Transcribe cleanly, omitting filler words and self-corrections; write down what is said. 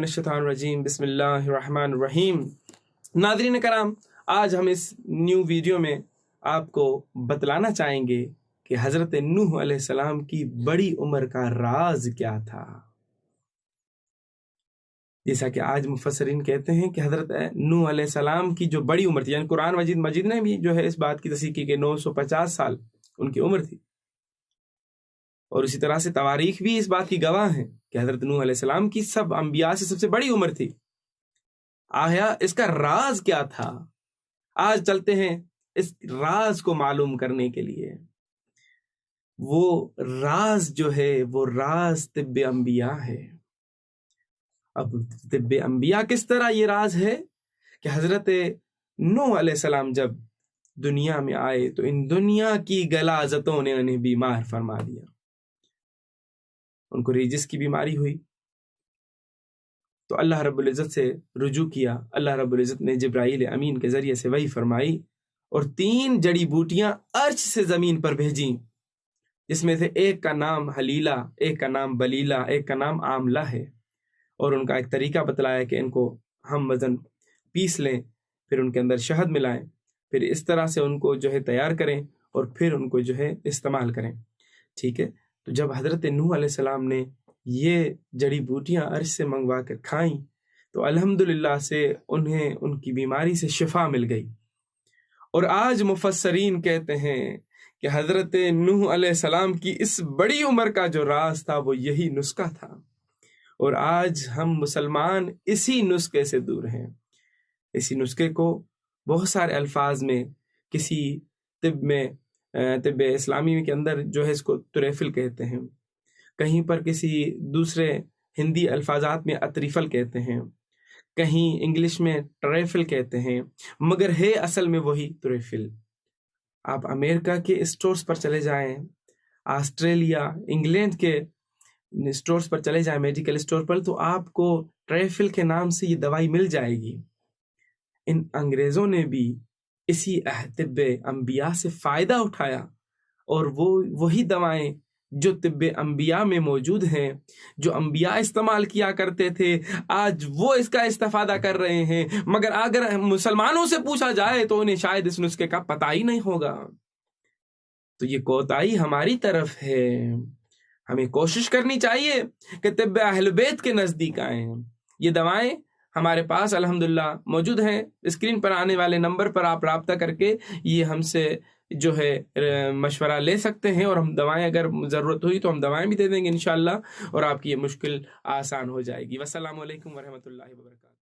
मिनश्शैतानिर्रजीम बिस्मिल्लाहिर्रहमानिर्रहीम। नाज़रीन कराम, आज हम इस न्यू वीडियो में आपको बतलाना चाहेंगे कि हज़रत नूह अलैहिस्सलाम की बड़ी उम्र का राज क्या था। जैसा कि आज मुफस्सिरीन कहते हैं कि हज़रत नूह अलैहिस्सलाम की जो बड़ी उम्र थी, यानी कुरान मजीद ने भी जो है इस बात की तस्दीक की कि 950 साल उनकी उम्र थी। और इसी तरह से तवारीख भी इस बात की गवाह हैं कि हज़रत नूह अलैहिस्सलाम की सब अंबिया से सबसे बड़ी उम्र थी। आया इसका राज क्या था, आज चलते हैं इस राज को मालूम करने के लिए। वो राज जो है वो राज तिब्बे अंबिया है। अब तिब्बे अंबिया किस तरह ये राज है कि हज़रत नूह अलैहिस्सलाम जब दुनिया में आए तो इन दुनिया की गलाजतों ने उन्हें बीमार फरमा दिया। उनको रेजिस की बीमारी हुई तो अल्लाह रब्बुल इज़्ज़त से रुजू किया। अल्लाह रब्बुल इज़्ज़त ने जिब्राईल अमीन के ज़रिए से वही फरमाई और 3 जड़ी बूटियां अर्श से ज़मीन पर भेजी, जिसमें से एक का नाम हलीला, एक का नाम बलीला, एक का नाम आमला है। और उनका एक तरीका बतलाया कि इनको हम वज़न पीस लें, फिर उनके अंदर शहद मिलाएं, फिर इस तरह से उनको जो है तैयार करें और फिर उनको जो है इस्तेमाल करें। ठीक है, तो जब हज़रत नूह अलैहिस्सलाम ने ये जड़ी बूटियां अर्श से मंगवा कर खाईं तो अल्हम्दुलिल्लाह से उन्हें उनकी बीमारी से शिफा मिल गई। और आज मुफस्सरीन कहते हैं कि हज़रत नूह अलैहिस्सलाम की इस बड़ी उम्र का जो राज था वो यही नुस्खा था। और आज हम मुसलमान इसी नुस्खे से दूर हैं। इसी नुस्खे को बहुत सारे अल्फाज में, किसी तिब्ब इस्लामी के अंदर जो है इसको तुरैफिल कहते हैं, कहीं पर किसी दूसरे हिंदी अल्फाजात में अतरीफल कहते हैं, कहीं इंग्लिश में ट्रैफिल कहते हैं, मगर है असल में वही तुरैफिल। आप अमेरिका के स्टोर्स पर चले जाएं, ऑस्ट्रेलिया, इंग्लैंड के स्टोर्स पर चले जाएं, मेडिकल स्टोर पर, तो आपको ट्रैफिल के नाम से ये दवाई मिल जाएगी। इन अंग्रेज़ों ने भी इसी तिब्बे अंबिया से फ़ायदा उठाया और वो वही दवाएं जो तिब्बे अंबिया में मौजूद हैं, जो अंबिया इस्तेमाल किया करते थे, आज वो इसका इस्तेफादा कर रहे हैं। मगर अगर मुसलमानों से पूछा जाए तो उन्हें शायद इस नुस्खे का पता ही नहीं होगा। तो ये कोताही हमारी तरफ है। हमें कोशिश करनी चाहिए कि तिब्बे अहल बैत के नज़दीक आएँ। ये दवाएं हमारे पास अल्हम्दुलिल्लाह मौजूद हैं। स्क्रीन पर आने वाले नंबर पर आप राब्ता करके ये हमसे जो है मशवरा ले सकते हैं और हम दवाएं, अगर ज़रूरत हुई तो हम दवाएं भी दे देंगे इंशाअल्लाह, और आपकी ये मुश्किल आसान हो जाएगी। वस्सलामु अलैकुम वरहमतुल्लाहि वबरकातुहू।